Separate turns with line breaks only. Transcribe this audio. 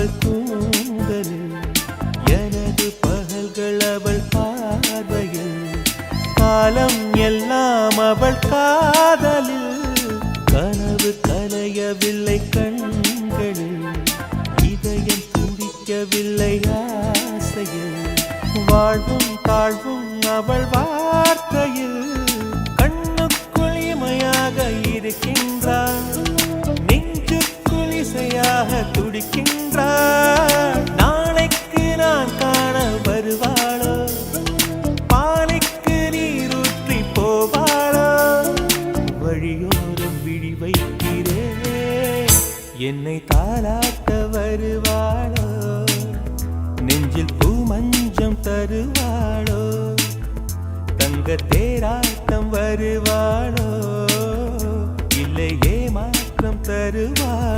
அவள் கூந்தலில் எனது பகல்கள் அவள் பார்வையில் காலம் எல்லாம் அவள் காதலில் கனவு கலையவில்லை கண்களில் இதயம் துடிக்கவில்லை ஆசையில் வாழ்வும் தாழ்வும் அவள் வார்த்தையில் கண்ணுக்குள் இமையாக இருக்கின்றாள் நெஞ்சுக்குள் இசையாக துடிக்கின்றாள் நாளைக்கு நான் காண வருவாளோ பானைக்கு நீரூற்றி போவாளோ வழியோரம் விழி வைக்கிறேன் என்னை தாலாட்ட வருவாளோ நெஞ்சில் பூ மஞ்சம் தருவாளோ தங்க தேராட்டம் வருவாளோ இல்லை ஏமாற்றம் தருவாளோ